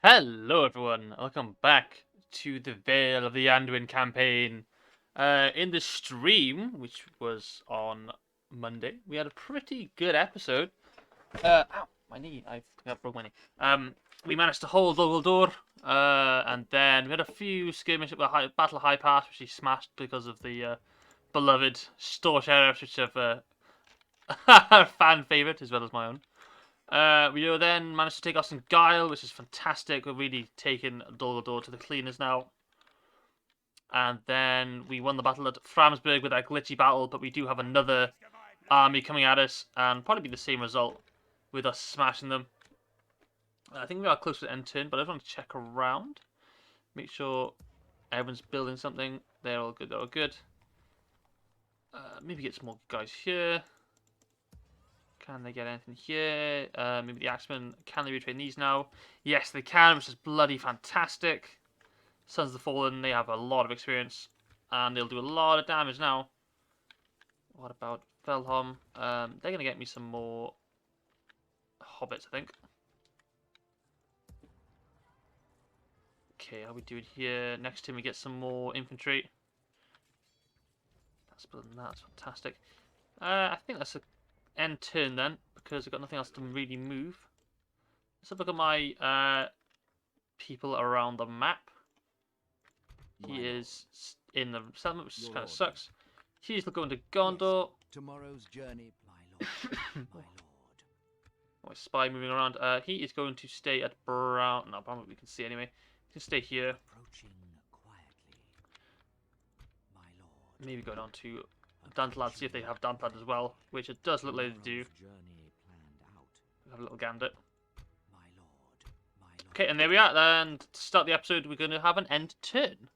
Hello everyone, welcome back to the Vale of the Anduin campaign. In the stream, which was on Monday, we had a pretty good episode. Ow, my knee, I broke my knee. We managed to hold Dol Goldur, and then we had a few skirmishes with Battle High Pass, which he smashed because of the beloved Store Sheriffs, which have a fan favourite as well as my own. We then managed to take off some Guile, which is fantastic. We're really taking Dol Goldur to the cleaners now. And then we won the battle at Framsburg with that glitchy battle, but we do have another army coming at us, and probably be the same result with us smashing them. I think we are close to the end turn, but I just want to check around. Make sure everyone's building something. They're all good, they're all good. Maybe get some more guys here. Can they get anything here? Maybe the Axemen. Can they retrain these now? Yes, they can, which is bloody fantastic. Sons of the Fallen, they have a lot of experience. And they'll do a lot of damage now. What about Velholm? They're going to get me some more hobbits, I think. Okay, how are we doing here? Next turn we get some more infantry. That's building that. That's fantastic. I think that's a end turn then, because I've got nothing else to really move. Let's have a look at my people around the map. He is in the settlement, which kind of sucks. He's going to Gondor. Yes, tomorrow's journey, my lord. My lord. My spy moving around. He is going to stay at Brown. No, Brown we can see anyway. He can stay here. Approaching quietly, my lord. Maybe go down to Dantlad, see if they have Dantlad as well, which it does look like they do. Have a little gander. My lord. Okay, and there we are. And to start the episode, we're going to have an end turn.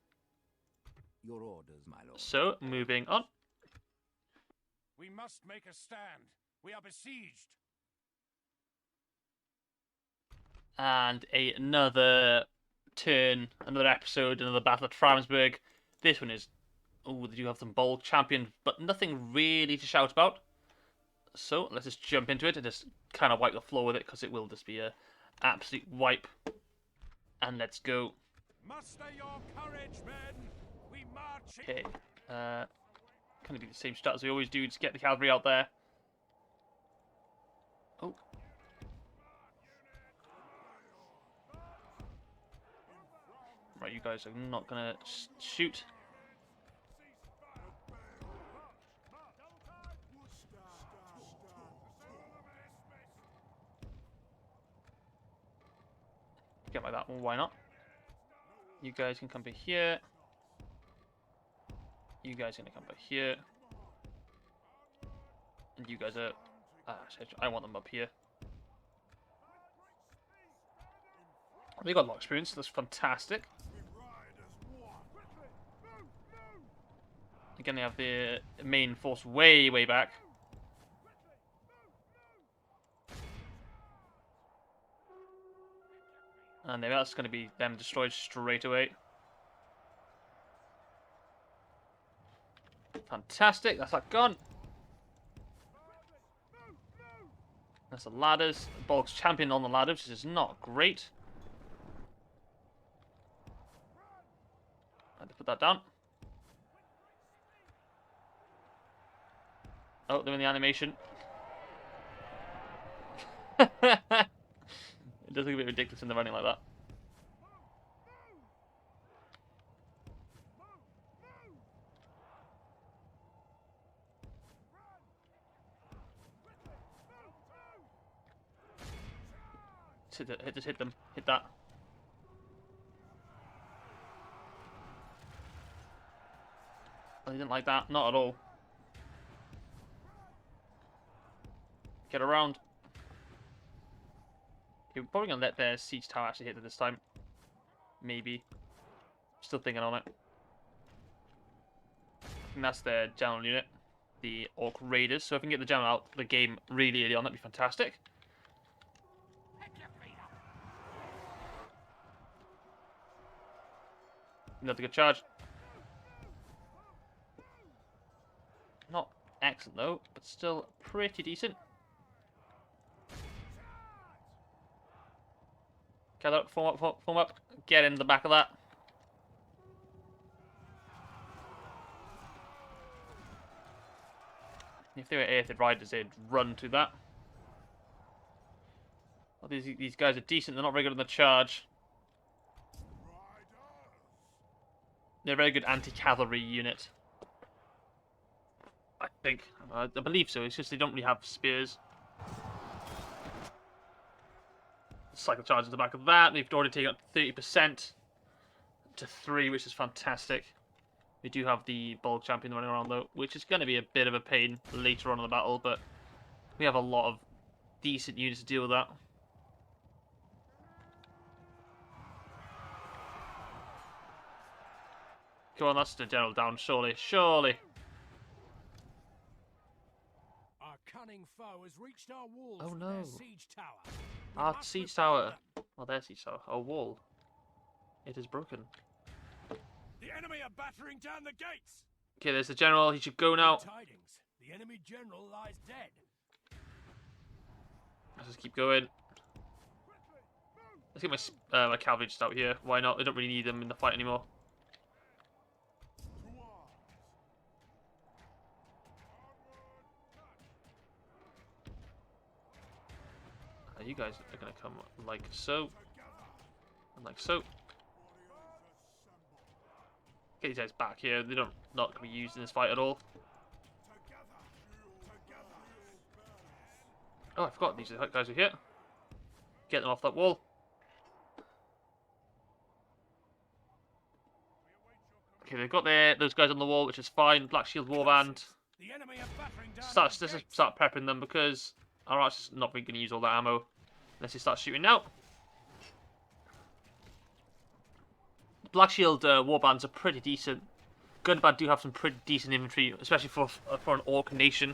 Your orders, my lord. So, moving on. We must make a stand. We are besieged. And another turn, another episode, another battle at Framsburg. This one is, oh, they do have some bold champion, but nothing really to shout about. So let's just jump into it and just kind of wipe the floor with it, because it will just be a absolute wipe. And let's go. Muster your courage, men. We march. Okay, kind of do the same start as we always do. Just get the cavalry out there. Oh. Right, you guys are not gonna shoot. Get like that. Well, why not? You guys can come by here. You guys are gonna come by here. And you guys are... I want them up here. They got a lot of experience. That's fantastic. Again, they have the main force way, way back. And that's going to be them destroyed straight away. Fantastic. That's that gone. That's the ladders. Bolg's champion on the ladders, which is not great. I had to put that down. Oh, they're in the animation. It does look a bit ridiculous in the running like that. Just hit them. Hit that. Oh, they didn't like that. Not at all. Get around. Okay, we're probably going to let their siege tower actually hit it this time. Maybe. Still thinking on it. I think that's their general unit. The Orc Raiders. So if we can get the general out the game really early on, that'd be fantastic. Another good charge. Not excellent though, but still pretty decent. Gather up, form up. Get in the back of that. If they were Aethid Riders, they'd run to that. Well, these guys are decent. They're not very good on the charge. They're a very good anti-cavalry unit. I think. I believe so. It's just they don't really have spears. Cycle charge at the back of that. They've already taken up 30% to 3, which is fantastic. We do have the bulk champion running around though, which is going to be a bit of a pain later on in the battle, but we have a lot of decent units to deal with that. Come on, that's the general down, surely. Surely. Our cunning foe has reached our walls Oh with no. their siege tower. We Our must siege repel tower. them. Well, their siege tower. A wall. It is broken. The enemy are battering down the gates. Okay, there's the general. He should go now. Good tidings. The enemy general lies dead. Let's just keep going. Let's get my cavalry just out here. Why not? They don't really need them in the fight anymore. You guys are going to come like so. And like so. Get these guys back here. They're not going to be used in this fight at all. Oh, I forgot these guys are here. Get them off that wall. Okay, they've got those guys on the wall, which is fine. Black Shield Warband. The enemy are battering down Let's the just gates. start prepping them because our archer's not really going to use all that ammo unless he starts shooting now. Black Shield Warbands are pretty decent. Gunband do have some pretty decent infantry, especially for an Orc nation.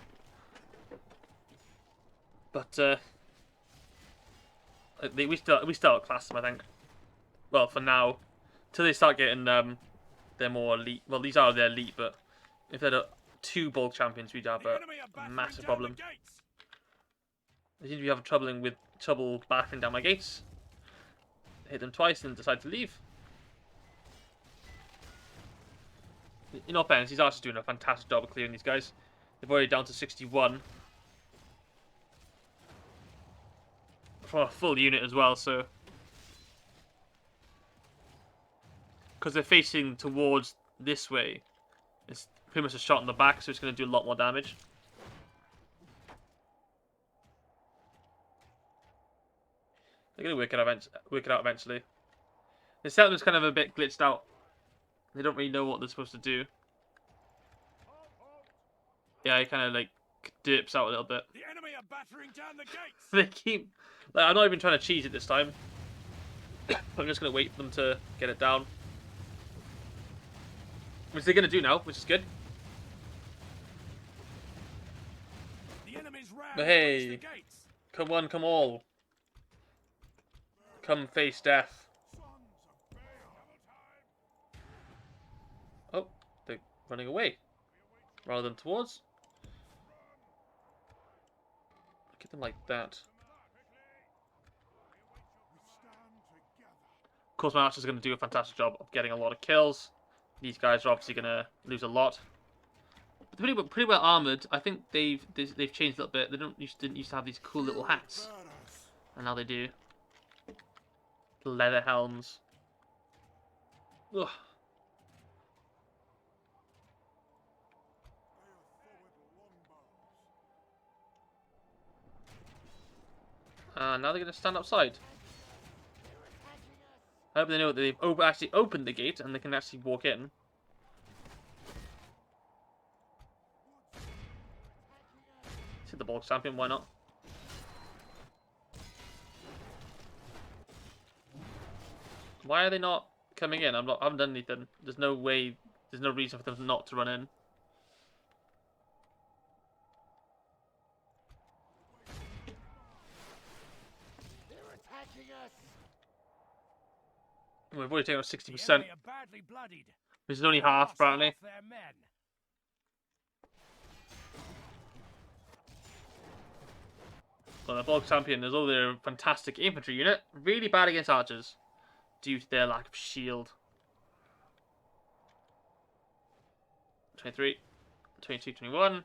But we still outclass them, I think. Well, for now, till they start getting they're more elite. Well, these are their elite, but if they're the 2 bulk champions, we'd have The a enemy are battering massive down problem. the gates. They seem to be having trouble battering down my gates. Hit them twice and decide to leave. In all fairness, these archers doing a fantastic job of clearing these guys. They've already down to 61. For a full unit as well, so. Because they're facing towards this way. It's pretty much a shot in the back, so it's going to do a lot more damage. They're going to work it out eventually. The settlement's kind of a bit glitched out. They don't really know what they're supposed to do. Yeah, it kind of like dips out a little bit. The enemy are battering down the gates. They keep. Like, I'm not even trying to cheese it this time. I'm just going to wait for them to get it down. Which they're going to do now, which is good. The enemy's round But hey. the gates. Come one, come all. Come face death. Oh, they're running away. Rather than towards. Get them like that. Of course, my archers are going to do a fantastic job of getting a lot of kills. These guys are obviously going to lose a lot. But they're pretty well armored. I think they've changed a little bit. They didn't used to have these cool little hats, and now they do. Leather helms. Ugh. Now they're going to stand outside. I hope they know that they've actually opened the gate and they can actually walk in. Hit the bulk champion, why not? Why are they not coming in? I haven't done anything. There's no way. There's no reason for them not to run in. They're attacking us. We've already taken up The 60%, enemy are badly bloodied. which is only half, Lost apparently. half their men. Well, the Bulk Champion is all their fantastic infantry unit. Really bad against archers due to their lack of shield. 23, 22, 21.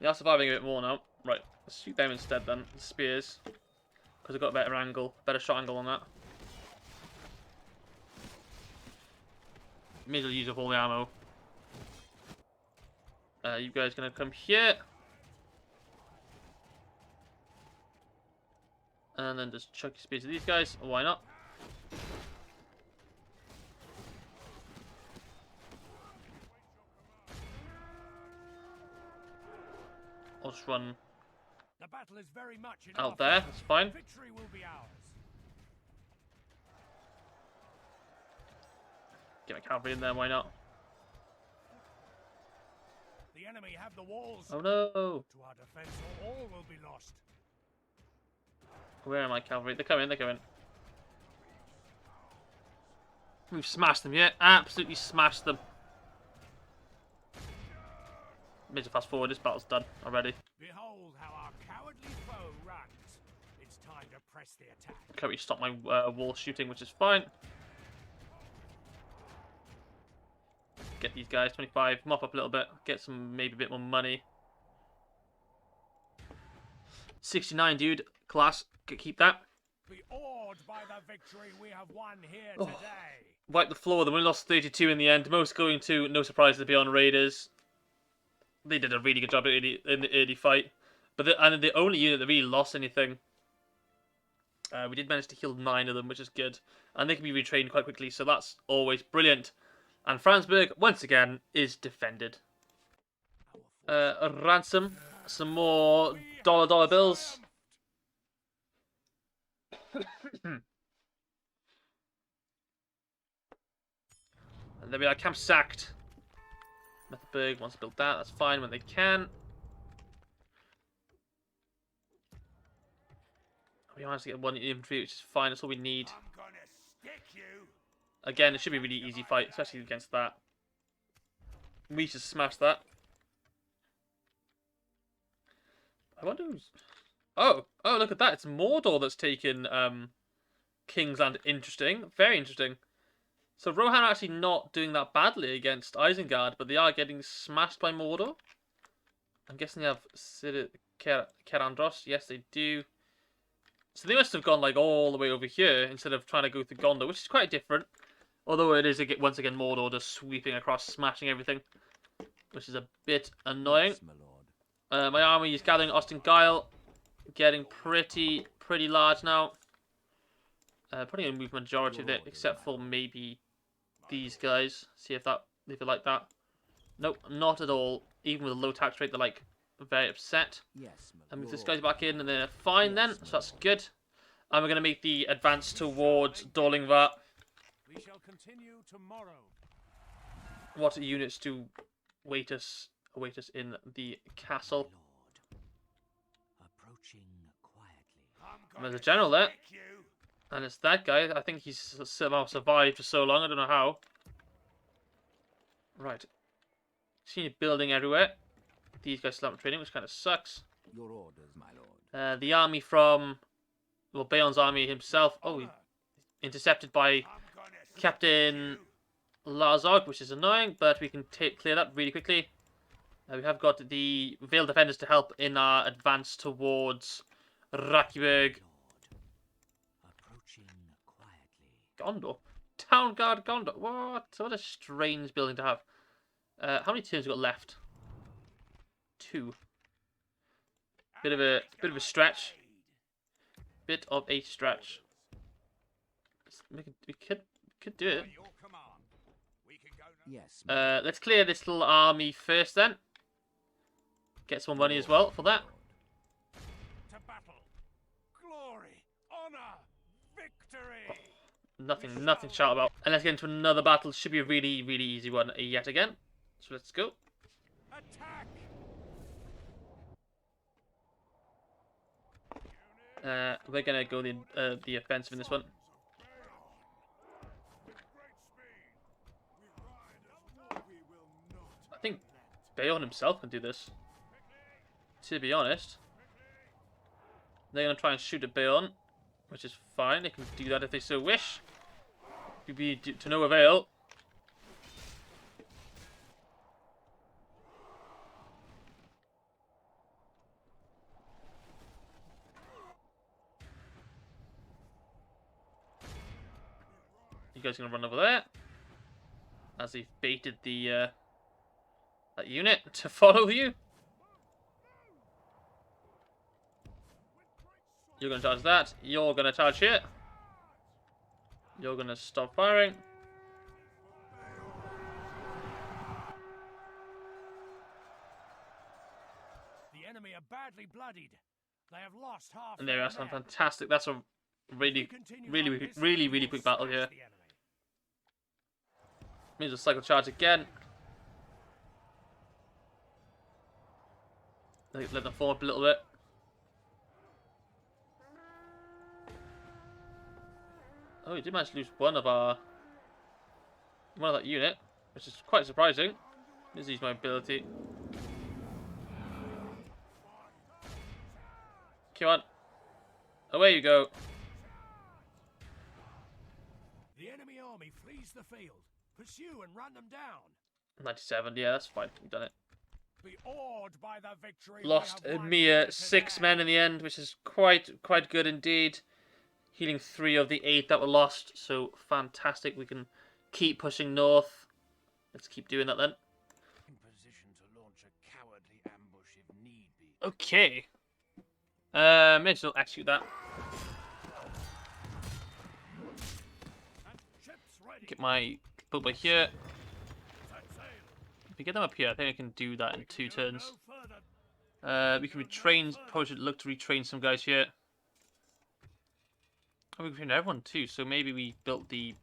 They are surviving a bit more now. Right, let's shoot them instead then. The spears. Because I've got a better angle, better shot angle on that. May as well use up all the ammo. You guys gonna come here. And then just chuck your spears to these guys. Why not? I'll just run The battle is very much in out our there. favor. That's fine. Victory will be ours. Get my cavalry in there. Why not? The enemy have the walls. Oh no! To our defense, or all will be lost. Where are my cavalry? They're coming. They're coming. We've smashed them. Yeah, absolutely smashed them. Need to fast forward. This battle's done already. Behold how our cowardly foe runs. It's time to press the attack. Can't really stop my wall shooting, which is fine. Get these guys 25, mop up a little bit, get some maybe a bit more money. 69, dude, class. Keep that. Be awed by the victory we have won here Oh. today. Wipe the floor. They only lost 32 in the end. Most going to, no surprise, to be on Raiders. They did a really good job in the early fight, but the only unit that really lost anything. We did manage to kill 9 of them, which is good, and they can be retrained quite quickly, so that's always brilliant. And Framsburg, once again, is defended. A ransom. Some more dollar bills. And there we are, camp sacked. Methelburg wants to build that, that's fine when they can. We managed to get 1 infantry, which is fine, that's all we need. I'm gonna stick you. Again, it should be a really easy fight, especially against that. We should smash that. I wonder who's... Oh, look at that. It's Mordor that's taken King's Land. Interesting. Very interesting. So Rohan are actually not doing that badly against Isengard, but they are getting smashed by Mordor. I'm guessing they have Kerandros. Yes, they do. So they must have gone like all the way over here instead of trying to go through Gondor, which is quite different. Although it is, once again, Mordor just sweeping across, smashing everything. Which is a bit annoying. Yes, my lord. My army is gathering Austin Guile. Getting pretty large now. Probably going to move majority of it, except for maybe these guys. See if they like that. Nope, not at all. Even with a low tax rate, they're like very upset. Yes, my I move lord. this guy back in and they're fine then, so that's good. And we're going to make the advance towards Dor Lhingvar. We shall continue tomorrow. What units do await us in the castle? My lord. Approaching quietly. I'm And there's gonna a general there. stick you. And it's that guy. I think he's somehow survived for so long. I don't know how. Right. See you building everywhere. These guys still haven't training, which kind of sucks. Your orders, my lord. The army from... Well, Baon's army himself. Oh, intercepted by I'm gonna stick Captain you. Larzog, which is annoying, but we can clear that really quickly. We have got the Veiled Defenders to help in our advance towards Wrakyaburg. Lord. Approaching quietly. Gondor? Town Guard Gondor? What a strange building to have. How many turns we got left? 2. Bit of a stretch. Bit of a stretch. We could do it. By your command, we can go now. Yes, my lord. Let's clear this little army first then. Get some money as well for that. To battle. Glory, honor, victory. Nothing to shout about. And let's get into another battle. Should be a really easy one yet again. So let's go. Attack. We're gonna go the offensive in this one. I think Bayon himself can do this. To be honest. They're going to try and shoot at Bayon, which is fine. They can do that if they so wish. Be to no avail. You guys gonna run over there as they've baited the that unit to follow you. You're gonna charge that. You're gonna charge here. You're gonna stop firing. The enemy are badly bloodied. They have lost half. And there, that's their men. fantastic. That's a really quick battle here. Means a cycle charge again. Let them form up a little bit. Oh, we did manage to lose one of that unit, which is quite surprising. Let's use my ability. Come on. Away you go. The enemy army flees the field. Pursue and run them down. 97, yeah, that's fine. We've done it. Be awed by the victory. Lost a mere 6 men in the end, which is quite good indeed. Healing 3 of the 8 that were lost, so fantastic. We can keep pushing north. Let's keep doing that then. In position to launch a cowardly ambush if need be. Okay. Maybe still execute that. And ships ready. Get my boat here. Set sail. If we get them up here, I think I can do that in 2 turns. No further. We can retrain. Probably should look to retrain some guys here. Oh, we can train everyone too. So maybe we built the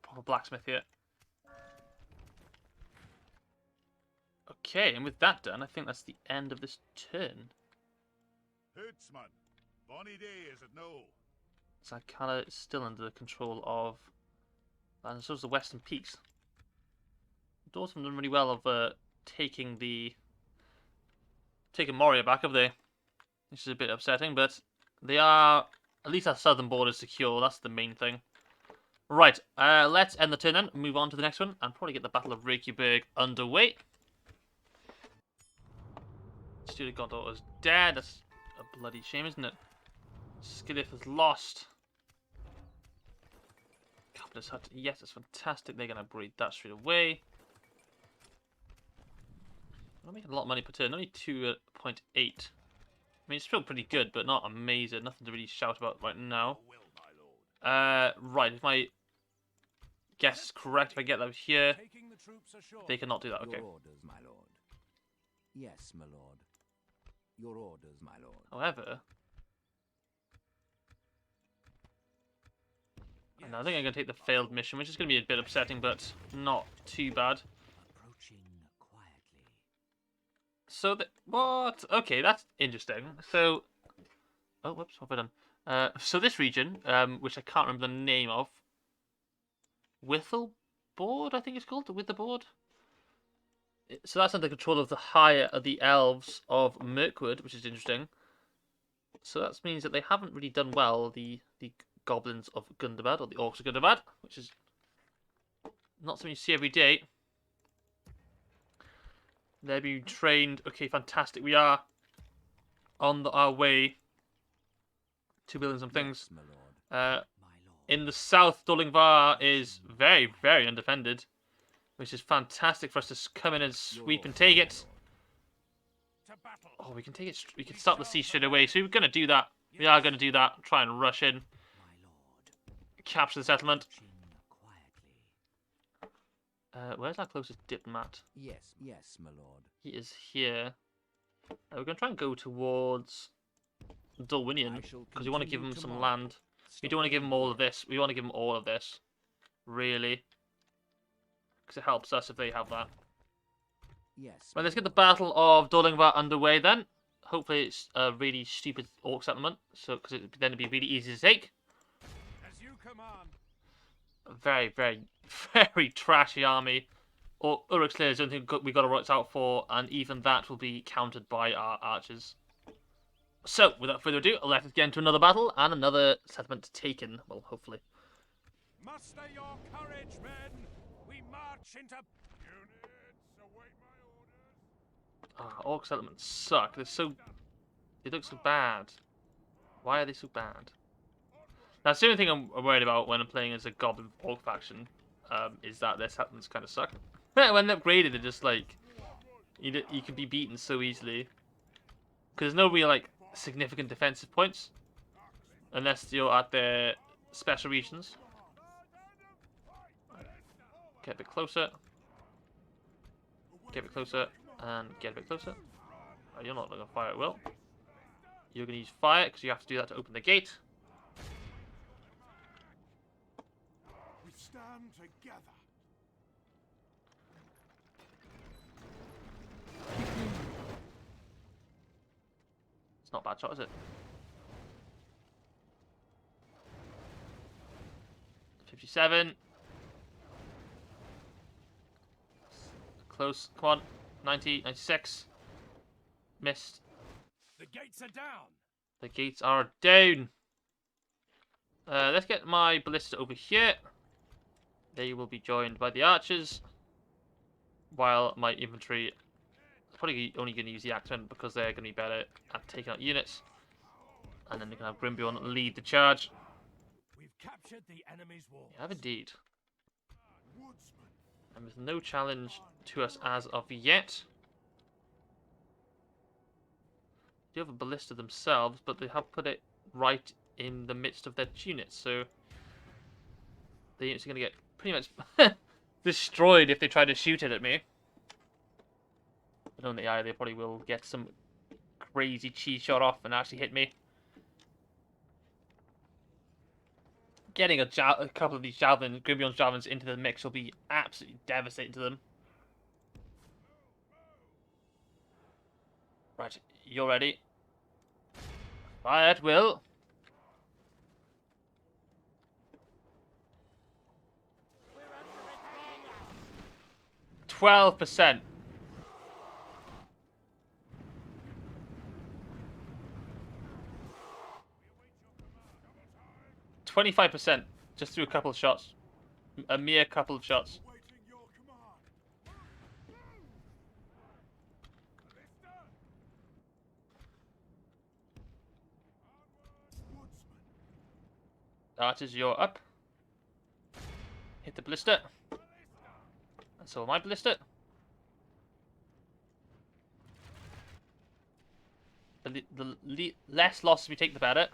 proper blacksmith here. Okay, and with that done, I think that's the end of this turn. Hoodsman, bonny day is it no? Zakala is still under the control of, and so is the Western Peaks. Dawson done really well of taking Moria back, have they? Which is a bit upsetting, but they are, at least our southern border is secure. That's the main thing. Right, let's end the turn then, move on to the next one, and probably get the Battle of Wrakyaburg underway. Student Gondor is dead. That's a bloody shame, isn't it? Skidith has lost. Capitalist Hut, yes, it's fantastic. They're going to breed that straight away. I'm making a lot of money per turn, only 2.8. I mean, it's still pretty good, but not amazing. Nothing to really shout about right now. Right, if my guess is correct, if I get that here, Taking the troops ashore. they cannot do that. Okay. Your orders, my lord. Yes, my lord. Your orders, my lord. However, and I think I'm going to take the failed mission, which is going to be a bit upsetting, but not too bad. Approaching quietly. So, what? Okay, that's interesting. So, oh, whoops, what have I done? So this region, which I can't remember the name of, Withelboard, I think it's called, the Witherboard. So that's under control of the Elves of Mirkwood, which is interesting. So that means that they haven't really done well, the Goblins of Gundabad, or the Orcs of Gundabad, which is not something you see every day. They're being trained. Okay, fantastic. We are on our way to building some things. Yes, my lord. My lord. In the south, Dor Lhingvar is very, very undefended, which is fantastic for us to come in and sweep and take it. To battle. Oh, we can take it. We can start the siege straight away. So we're going to do that. We are going to do that. Try and rush in, My lord. capture the settlement. Approaching quietly. Where's our closest diplomat? Yes, yes, my lord. He is here. We're going to try and go towards Dolwinian, because we want to give him some land. We don't want to give him all of this. We want to give him all of this. Really. Because it helps us if they have that. Yes. Well, let's get the Battle of Dor Lhingvar underway then. Hopefully it's a really stupid orc settlement, so because then it'd be really easy to take. As you command. A very, very, very trashy army. or Uruk's Lair is the only thing we got to watch out for, and even that will be countered by our archers. So, without further ado, let us get into another battle and another settlement taken. Well, hopefully. Muster your courage, men! We march into... Units, await my orders! Orc settlements suck. They look so bad. Why are they so bad? That's the only thing I'm worried about when I'm playing as a Goblin Orc faction, is that their settlements kind of suck. When they're upgraded, they're just like... You can be beaten so easily. Because there's no real, like, significant defensive points. Unless you're at their special regions. Get a bit closer. Get a bit closer. And get a bit closer. Oh, you're not going to fire at will. You're going to use fire, because you have to do that to open the gate. We stand together. It's not a bad shot, is it? 57. Close. Come on. 90. 96. Missed. The gates are down. The gates are down. Let's get my ballista over here. They will be joined by the archers. While my infantry is probably only going to use the axemen because they're going to be better at taking out units. And then they can have Grimbjorn lead the charge. We've captured the enemy's wall. We have indeed. And there's no challenge to us as of yet. They have a ballista themselves, but they have put it right in the midst of their units, so the units are going to get pretty much destroyed if they try to shoot it at me. But on the eye, they probably will get some crazy cheese shot off and actually hit me. Getting a couple of these javelins, Grimbjorn's javelins into the mix will be absolutely devastating to them. Right, you're ready. Fire at will. %. 25%, just through a couple of shots. A mere couple of shots. Archers, you're up. Hit the ballista. And so my ballista. The less losses we take, the better.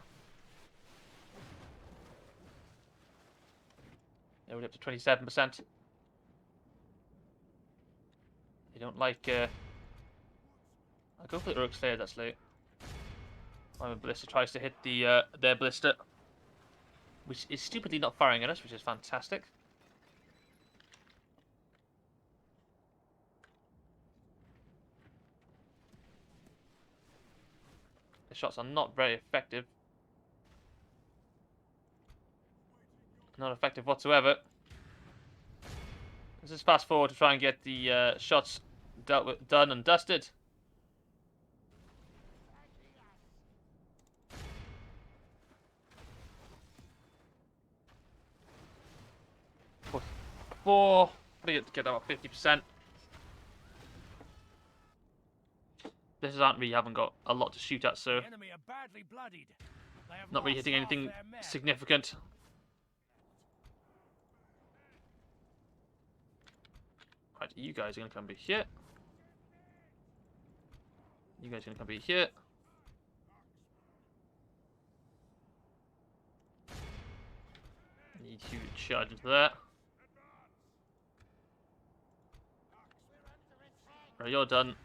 They're already up to 27%. They don't like... I'll go for the Uruk's Lair, actually. My ballista tries to hit the their ballista. Which is stupidly not firing at us, which is fantastic. The shots are not very effective. Not effective whatsoever. Let's just fast forward to try and get the shots dealt with, done and dusted. Four. Probably get about 50%. This is aren't really haven't got a lot to shoot at, so The enemy are badly bloodied. They have not really lost hitting half anything their men. significant. Right, you guys are gonna come be here. You guys are gonna come be here. Need to charge into that. Right, you're done.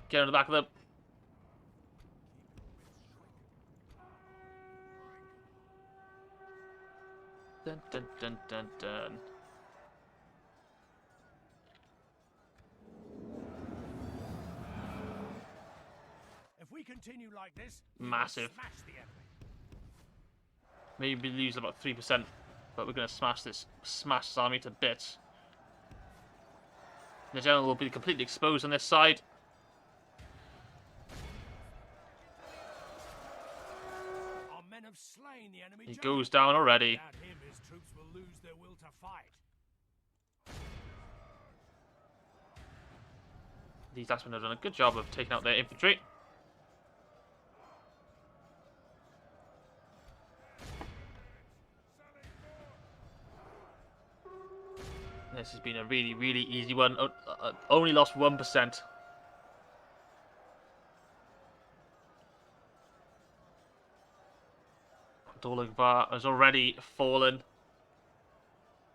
Get on the back of them. Dun dun dun dun dun. If we can continue like this, Massive. smash the enemy. Maybe lose about 3%, but we're going to smash this army to bits. The general will be completely exposed on this side. Our men have slain the enemy He general. goes down already. Without him, his troops will lose their will to fight. These axemen have done a good job of taking out their infantry. This has been a really, really easy one. Only lost 1%. Dor Lhingvar has already fallen.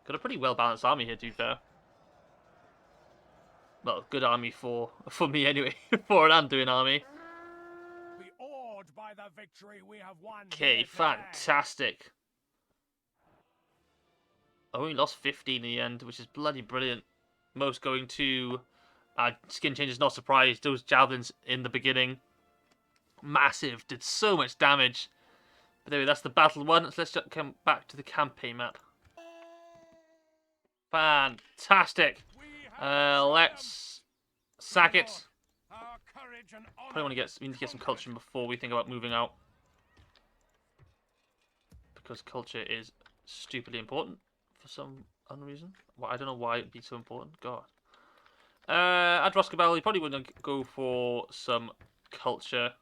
Got a pretty well balanced army here, to be fair. Well, good army for me anyway. For an Anduin army. Be awed by the victory we have won. Okay, here today. fantastic. Only lost 15 in the end, which is bloody brilliant. Most going to skin changes, not surprised. Those javelins in the beginning, massive, did so much damage. But anyway, that's the battle won. So let's just come back to the campaign map. Fantastic. Let's sack it. Our courage and honor. Probably we need to get some culture before we think about moving out, because culture is stupidly important for some unreason. Well, I don't know why it'd be so important. God. At Roskabel, you probably wouldn't go for some culture.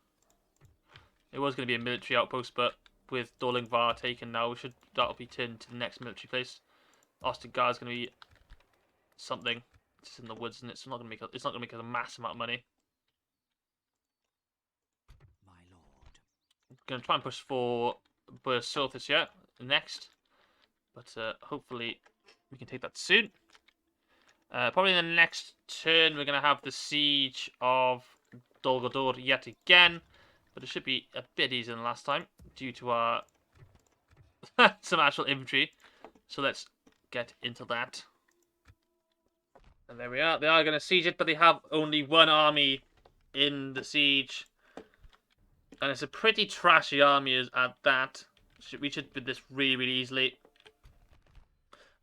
It was going to be a military outpost, but with Dor Lhingvar taken now, that'll be turned to the next military place. Ostergar is going to be something. It's in the woods, and it's not going to make us a massive amount of money. My lord. Going to try and push for Bursoth this year next, but hopefully we can take that soon. Probably in the next turn we're going to have the siege of Dol Goldur yet again, but it should be a bit easier than last time due to our some actual infantry. So let's get into that. And there we are. They are going to siege it, but they have only one army in the siege. And it's a pretty trashy army at that. We should win this really, really easily.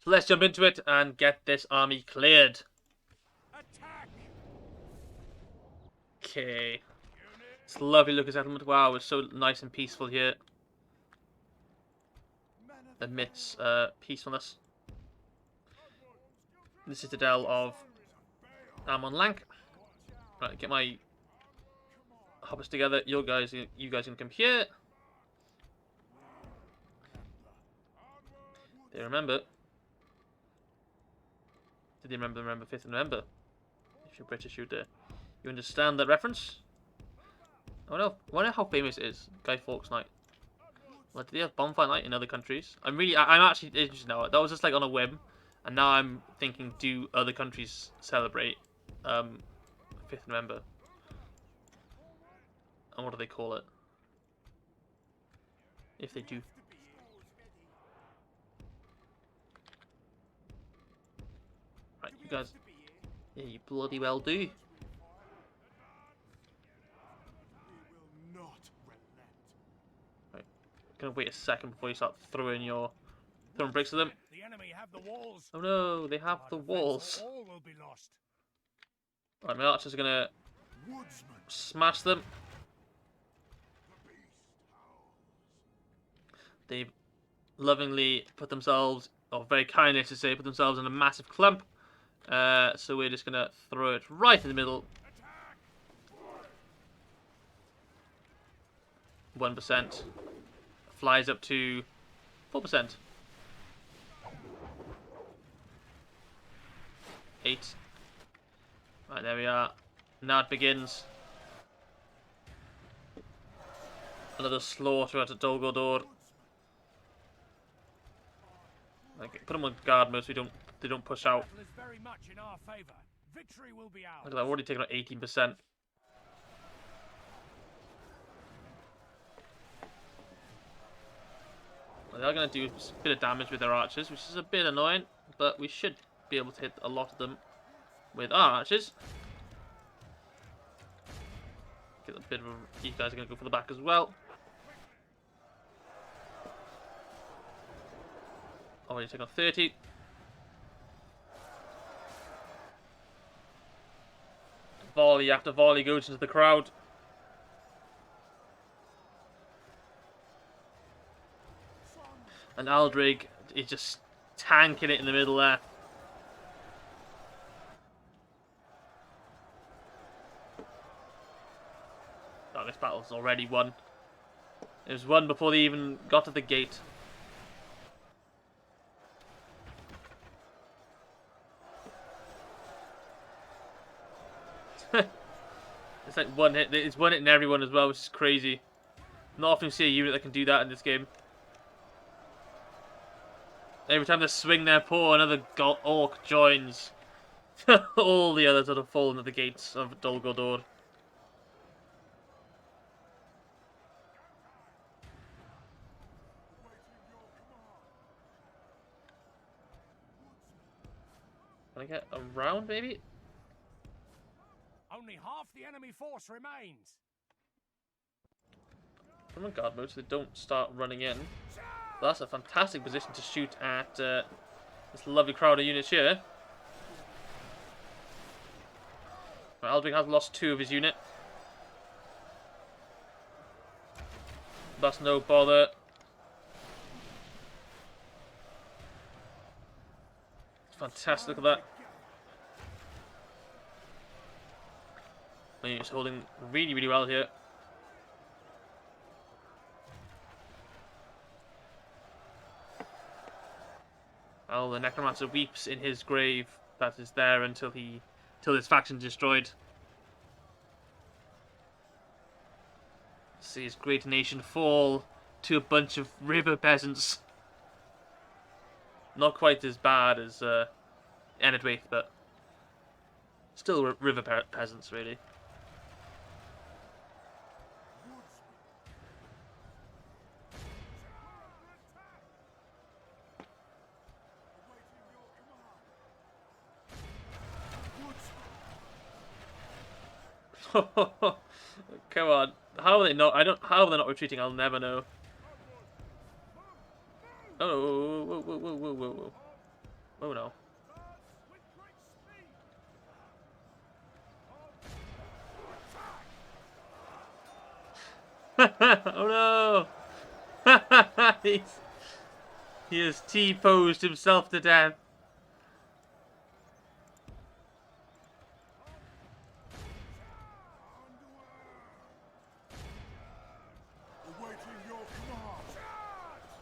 So let's jump into it and get this army cleared. Attack! Okay. It's a lovely looking settlement. Wow, it's so nice and peaceful here. Amidst peacefulness. The citadel of Amon Lank. Right, get my hoppers together. You guys can come here. They remember. Did they remember 5th of November? If you're British, you understand that reference? I wonder how famous it is. Guy Fawkes Night. Like, do they have bonfire night in other countries? I'm actually interested now. That was just like on a whim, and now I'm thinking, do other countries celebrate 5th of November? And what do they call it? If they do. Right, you guys. Yeah, you bloody well do. Right, gonna wait a second before you start throwing bricks at them. The enemy have the walls. Oh no, they have the Our defense walls. All will be lost. Right, my archers are gonna smash them. They've lovingly put themselves, or very kindly to say, put themselves in a massive clump. So we're just gonna throw it right in the middle. 1%. Flies up to 4%. 8. Right, there we are. Now it begins. Another slaughter at Dol Goldur. Okay, put them on guard mode so they don't push out. Battle is very much in our favor. Victory will be ours. Look at that, I've already taken out 18%. They are going to do a bit of damage with their archers, which is a bit annoying, but we should be able to hit a lot of them with our archers. Get a bit of a... These guys are going to go for the back as well. Already taken on 30. Volley after volley goes into the crowd. And Aldrig is just tanking it in the middle there. Oh, this battle's already won. It was won before they even got to the gate. It's like one hit. It's one hit in everyone as well, which is crazy. Not often see a unit that can do that in this game. Every time they swing their paw, another orc joins. All the others that have fallen at the gates of Dol Goldur. Can I get around, maybe? Only half the enemy force remains. From a guard mode, so they don't start running in. But that's a fantastic position to shoot at this lovely crowd of units here. Aldrich has lost 2 of his unit. That's no bother. Fantastic, look at that. My unit's holding really, really well here. Well, the Necromancer weeps in his grave that is there until his faction is destroyed. See his great nation fall to a bunch of river peasants. Not quite as bad as Ered, but still river peasants, really. Come on. How are they not? How are they not retreating? I'll never know. Oh, whoa, whoa, whoa, whoa, whoa, whoa. Oh no. Oh no! He has T-posed himself to death.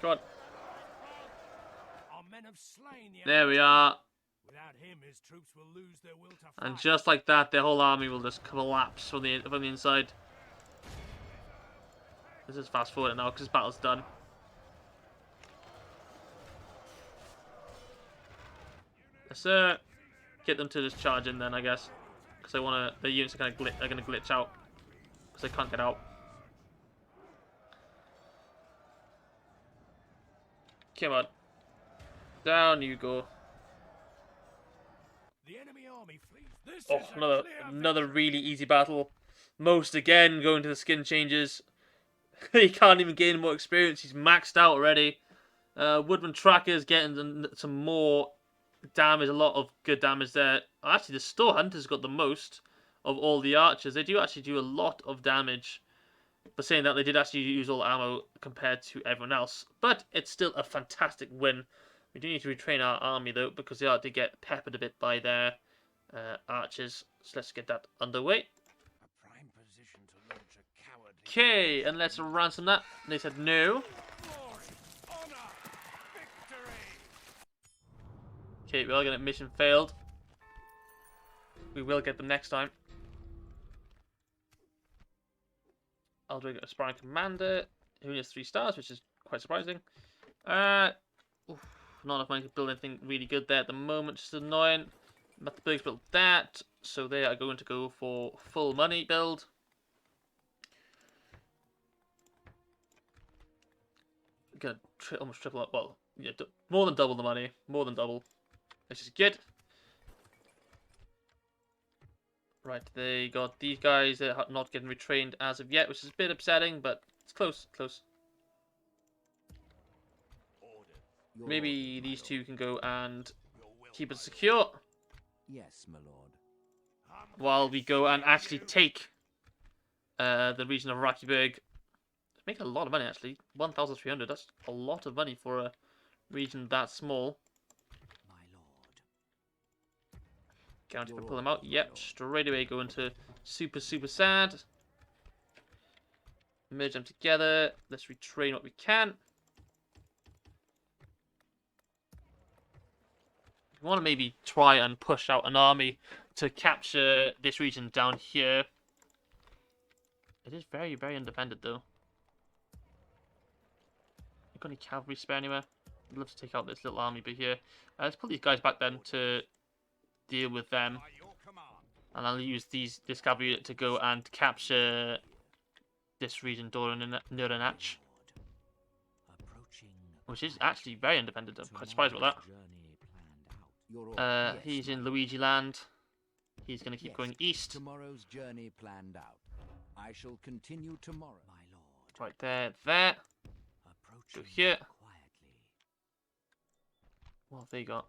Come on. Our men have slain the There we are. Without him, his troops will lose their will to fight. And just like that, their whole army will just collapse from the inside. This is fast forward now because this battle's done. Let's get them to just charge in then, I guess, because I want to. The units are going to glitch out because they can't get out. Come on, down you go. The enemy army flees. This Oh, is a clear another really easy battle. Most again going to the skin changes. He can't even gain more experience. He's maxed out already. Woodman Tracker's getting some more damage. A lot of good damage there. Actually, the Store Hunter's got the most of all the archers. They do actually do a lot of damage. But saying that, they did actually use all ammo compared to everyone else. But it's still a fantastic win. We do need to retrain our army, though, because they are to get peppered a bit by their archers. So let's get that underway. A prime position to launch a cowardly. Okay, and let's ransom that. They said no. Glory, honor, victory. Okay, we are going to mission failed. We will get them next time. Aldrich Aspiring Commander, who has 3 stars, which is quite surprising. Not enough money to build anything really good there at the moment, just annoying. But the buildings built that, so they are going to go for full money build. Gonna almost triple up, well, yeah, more than double the money, more than double. Which is good. Right, they got these guys that are not getting retrained as of yet, which is a bit upsetting, but it's close, close. Your Maybe orders, my these two lord. can go and keep it secure Yes, my lord. while we go and actually take the region of Wrakyaburg. Make a lot of money, actually. 1,300, that's a lot of money for a region that small. My lord. Guaranteed to Your pull them out. orders, my Yep, lord. straight away go into super, super sad. Merge them together. Let's retrain what we can. We want to maybe try and push out an army to capture this region down here. It is very, very undefended, though. You got any cavalry spare anywhere? I'd love to take out this little army, but here. Let's put these guys back then to deal with them. By your command. And I'll use this cavalry to go and capture this region, Dor Lhingvar, Approaching which is actually very independent. I'm quite surprised about that. journey planned out. Your orders. Yes, He's in my lord. Luigi land. He's going to keep Yes, going east. Tomorrow's journey planned out. I shall continue tomorrow, my lord. Right there, there. Approaching here. quietly. What have they got?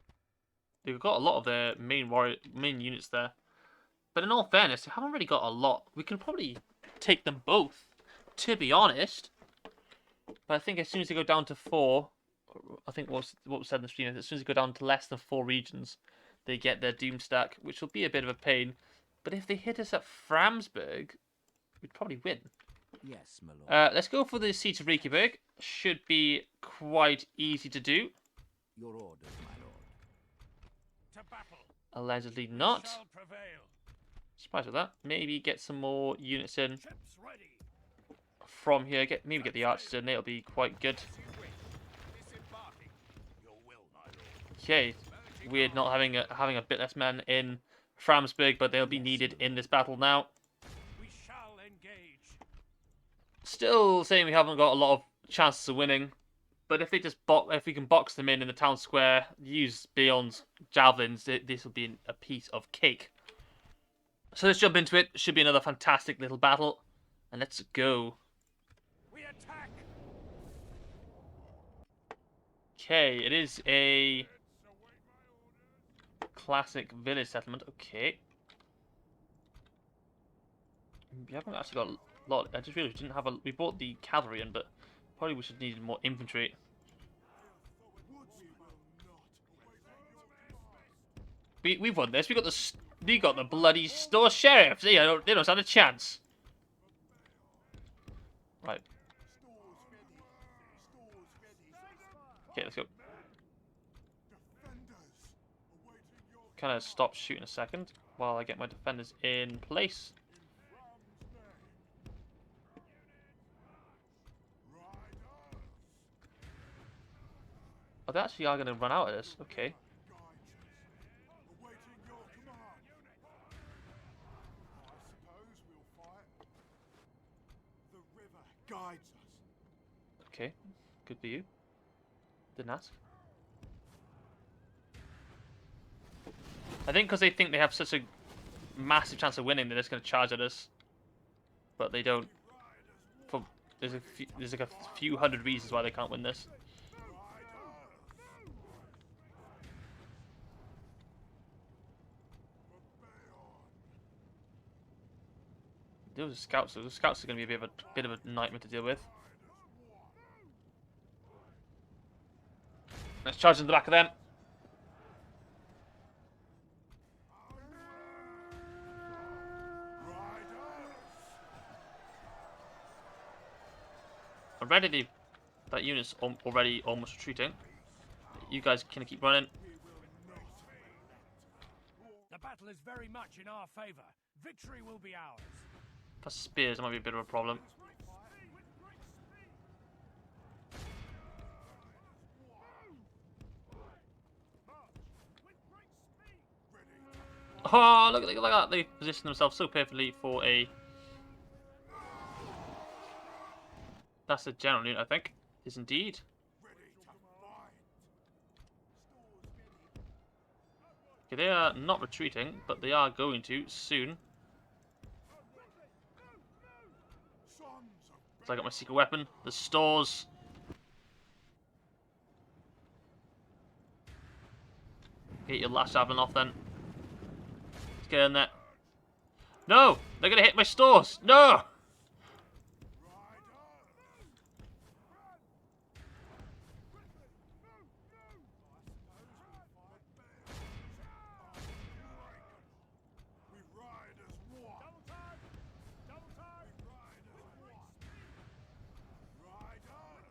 They've got a lot of their main units there. But in all fairness, they haven't really got a lot. We can probably take them both, to be honest. But I think as soon as they go down to 4, I think what was said in the stream is as soon as they go down to less than 4 regions, they get their doom stack, which will be a bit of a pain. But if they hit us at Framsburg, we'd probably win. Yes, my lord. Let's go for the siege of Wrakyaburg. Should be quite easy to do. Your orders, my lord. To battle. Allegedly not. Shall prevail. Surprised with that. Maybe get some more units in Ships ready. from here. Maybe get the archers in. It'll be quite good. Disembarking. Your will, my lord. Okay. Weird not having a bit less men in Framsburg, but they'll be needed in this battle now. We shall engage. Still saying we haven't got a lot of chances of winning, but if we can box them in the town square, use Beyond's javelins, this will be a piece of cake. So let's jump into it. Should be another fantastic little battle, and let's go. We attack. Okay, it is a classic village settlement. Okay. We haven't actually got a lot. I just realized we didn't have we bought the cavalry in, but probably we should need more infantry. We've won this. We got the bloody store sheriffs. They don't stand a chance. Right. Okay, let's go. Kind of stop shooting a second while I get my defenders in place. Oh, they actually are going to run out of this. Okay. Okay, good for you. Didn't ask. I think because they think they have such a massive chance of winning, they're just going to charge at us. But they don't. There's like a few hundred reasons why they can't win this. Those are scouts. Those scouts are going to be a bit of a nightmare to deal with. Let's charge in the back of them. Already, that unit's already almost retreating. You guys can keep running. The battle is very much in our favor. Victory will be ours. Plus spears might be a bit of a problem. Oh, look at that. They position themselves so perfectly for a... That's a general unit, I think. Is indeed. Okay, they are not retreating, but they are going to soon. So I got my secret weapon. The stores. Get your last javelin off then. Let's get in there. No! They're gonna hit my stores! No!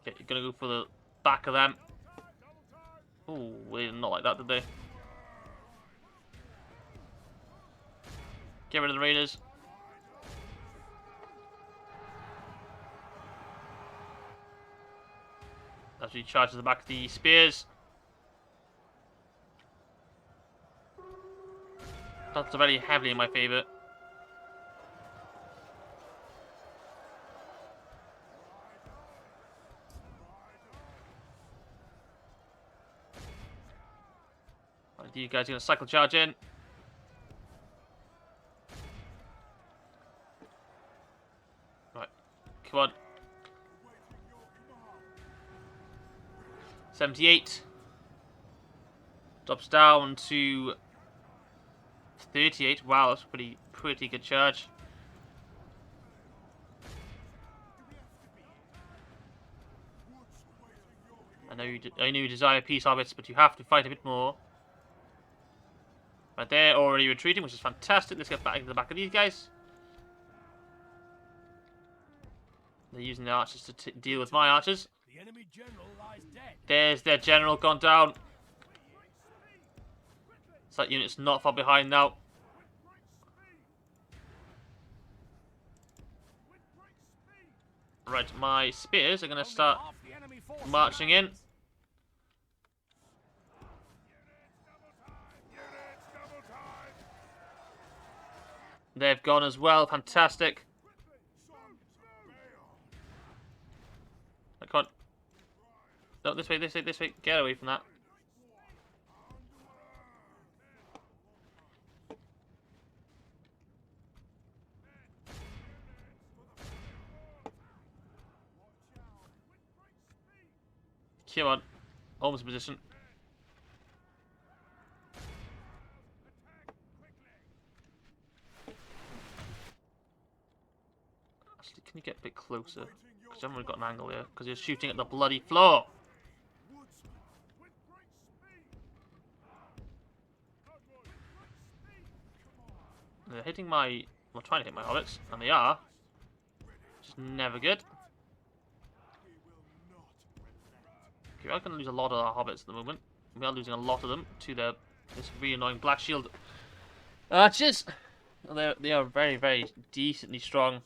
Okay, you're gonna go for the back of them. Ooh, they did not like that, did they? Get rid of the raiders. As we charge to the back of the spears. That's very heavily in my favour. Right, you guys are going to cycle charge in. Right, come on. 78. Drops down to 38. Wow, that's a pretty good charge. I know you desire peace, hobbits, but you have to fight a bit more. Right, they're already retreating, which is fantastic. Let's get back into the back of these guys. They're using the archers to deal with my archers. The enemy general lies dead. There's their general gone down. So that unit's not far behind now. Right, my spears are going to start marching in. They've gone as well. Fantastic. I can't. No, this way, this way, this way. Get away from that. Come on. Almost in position. Actually, can you get a bit closer? Because I haven't really got an angle here. Because you're shooting at the bloody floor. They're hitting my... Well, trying to hit my hobbits. And they are. Which is never good. Okay, I can lose a lot of our hobbits at the moment. We are losing a lot of them to this really annoying Black Shield archers. They are very, very decently strong.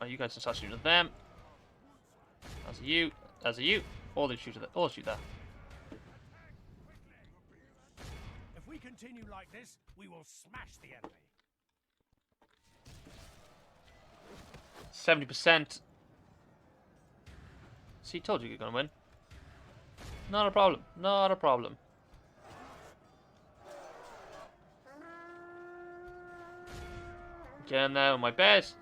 Oh, you guys can start shooting at them. As are you. As are you. All they shoot at that. All shoot that. If we continue like this, we will smash the enemy. 70%. See, told you you're gonna win. Not a problem. Not a problem. Get in there with my best.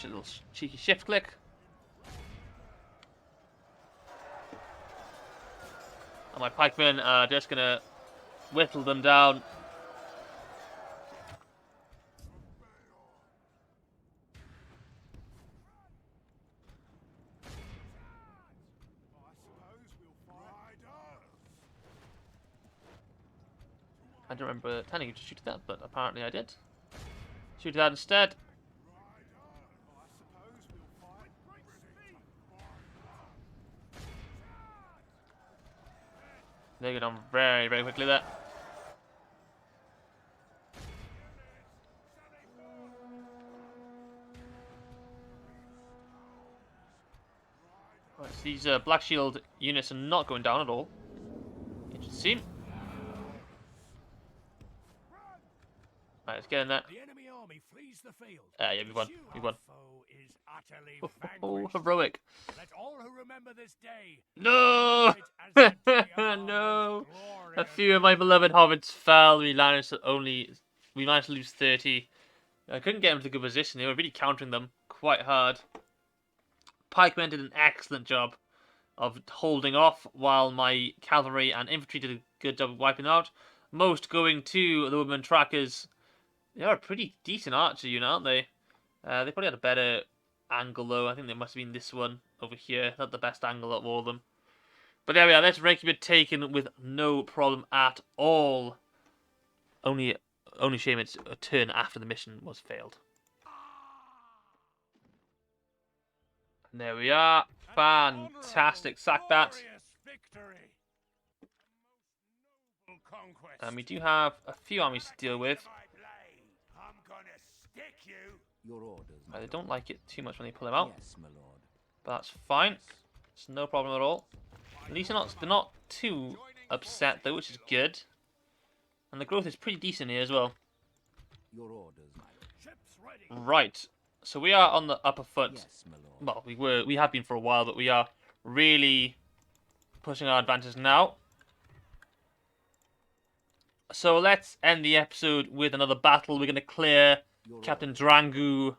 Little cheeky shift click. And my pikemen are just gonna whittle them down. I don't remember telling you to shoot at that, but apparently I did. Shoot at that instead. They get on very, very quickly there. Right, so these Black Shield units are not going down at all. Interesting. Alright, let's get in there. The enemy army flees the field. Yeah, we won. We won. Our foe is utterly Oh, vanquished. heroic. Let all who remember this day No! celebrate as the day of our No! most A glorious few of my beloved hobbits fell. We managed to lose 30. I couldn't get them to a good position. They were really countering them quite hard. Pikemen did an excellent job of holding off, while my cavalry and infantry did a good job of wiping out. Most going to the woodman trackers. They are a pretty decent archer unit, aren't they? They probably had a better angle though. I think they must have been this one over here. Not the best angle of all of them. But there we are. That's Wrakyaburg taken with no problem at all. Only shame it's a turn after the mission was failed. And there we are. Fantastic. Sack that. glorious victory. A most noble conquest. And we do have a few armies to deal with. I'm gonna stick you. Your orders, my They lord. don't like it too much when they pull them out. Yes, my lord. But that's fine. It's no problem at all. At least they're not too upset though, which is good. And the growth is pretty decent here as well. Your orders, my lord. Ships ready. Right. So we are on the upper foot. Yes, my lord. Well, we have been for a while, but we are really pushing our advantage now. So let's end the episode with another battle. We're going to clear Your Captain Drangu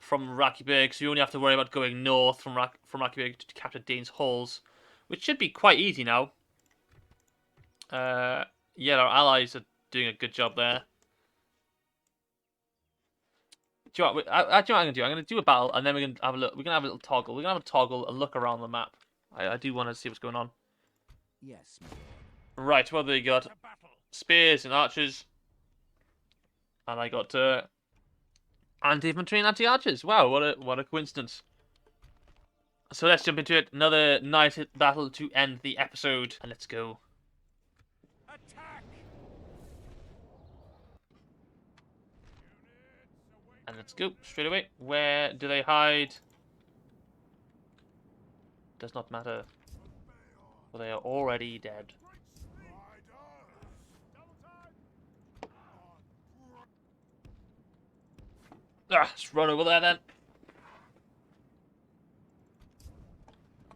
from Wrakyaburg, so you only have to worry about going north from Wrakyaburg to capture Dane's Halls, which should be quite easy now. Yeah, our allies are doing a good job there. Do you know what I'm going to do? I'm going to do a battle, and then we're going to have a look. We're going to have a little toggle. We're going to have a toggle and look around the map. I do want to see what's going on. Yes, my lord. Right, what do they got? To battle. Spears and archers. And I got anti-infantry and anti-archers. Wow, what a coincidence. So let's jump into it. Another nice battle to end the episode. And let's go. Attack. And let's go straight away. Where do they hide? Does not matter. For they are already dead. Ah, let's run over there then.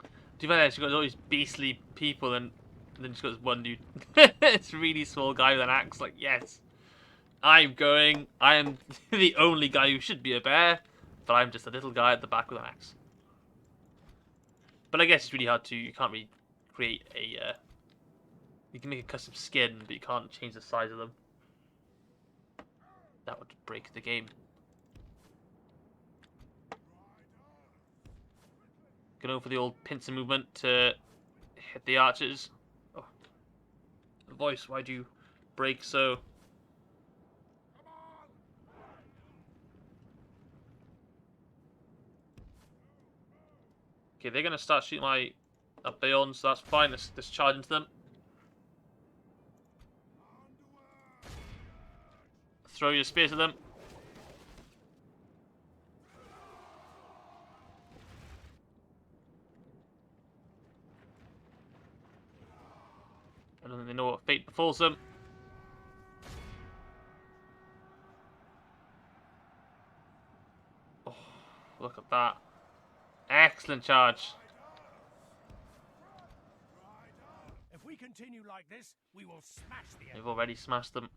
Do you find that you've got all these beastly people and then just got this one dude. It's a really small guy with an axe, like, yes. I'm going. I am the only guy who should be a bear, but I'm just a little guy at the back with an axe. But I guess it's really hard to, you can't really create a, you can make a custom skin, but you can't change the size of them. That would break the game. Going over the old pincer movement to hit the archers. Oh. Voice, why do you break so? Okay, they're going to start shooting my Bayons, so that's fine. Let's charge into them. Throw your spears at them. I don't think they know what fate befalls them. Oh, look at that. Excellent charge. If we continue like this, we will smash the enemy. They've already smashed them.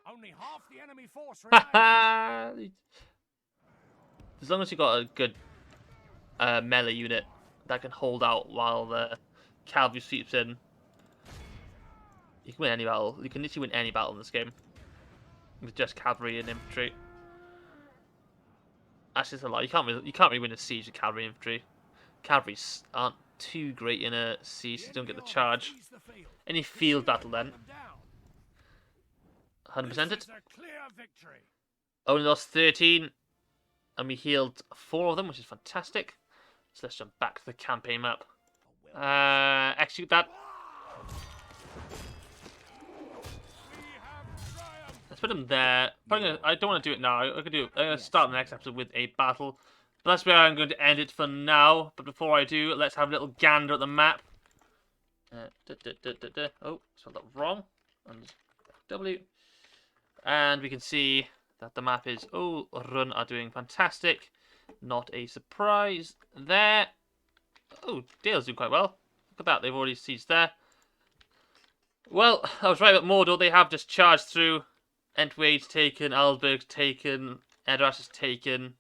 Only half the enemy force remains. As long as you've got a good melee unit that can hold out while the cavalry sweeps in, you can win any battle. You can literally win any battle in this game with just cavalry and infantry. Actually, it's a lie. You can't really win a siege with cavalry and infantry. Cavalry aren't too great in a siege. So you don't get the charge. Any field battle then. 100% it. This is a clear victory. Only lost 13, and we healed 4 of them, which is fantastic. So let's jump back to the campaign map. Execute that. Let's put them there. I don't want to do it now. I'm going to start the next episode with a battle But that's where I'm going to end it for now. But before I do, let's have a little gander at the map. Oh, spelled that wrong. And W. And we can see that the map is... Oh, Run are doing fantastic. Not a surprise there. Oh, Dale's doing quite well. Look at that, they've already sieged there. Well, I was right about Mordor. They have just charged through. Entwade's taken, Alsberg's taken, Ered is taken.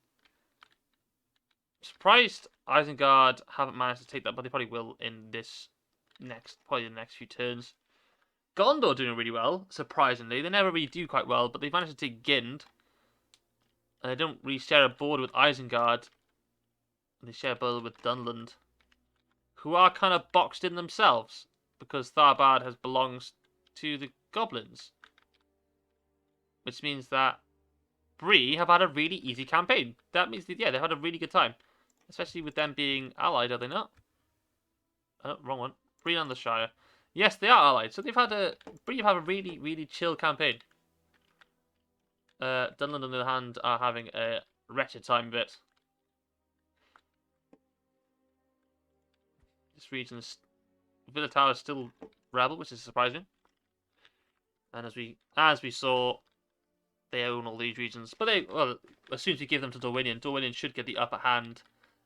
Surprised Isengard haven't managed to take that, but they probably will in this probably the next few turns. Gondor doing really well, surprisingly. They never really do quite well, but they've managed to take Gind. And they don't really share a border with Isengard. They share a border with Dunland, who are kind of boxed in themselves, because Tharbad belongs to the goblins. Which means that Bree have had a really easy campaign. That means that, yeah, they've had a really good time. Especially with them being allied, are they not? Oh, wrong one. Bree and the Shire. Yes, they are allied. So they've had Bree have had a really, really chill campaign. Dunland, on the other hand, are having a wretched time of it. This region's Villa Tower is still rebel, which is surprising. And as we saw, they own all these regions. But as soon as we give them to Dorwinion, Dorwinion should get the upper hand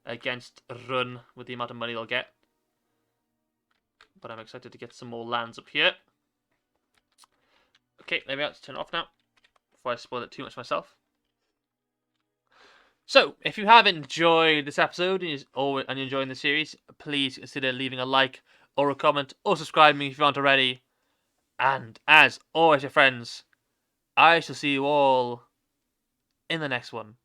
against Run with the amount of money they'll get. But I'm excited to get some more lands up here. Okay, there we are. Let's turn it off now before I spoil it too much myself. So, if you have enjoyed this episode and you're enjoying the series, please consider leaving a like or a comment or subscribing if you aren't already. And as always, your friends, I shall see you all in the next one.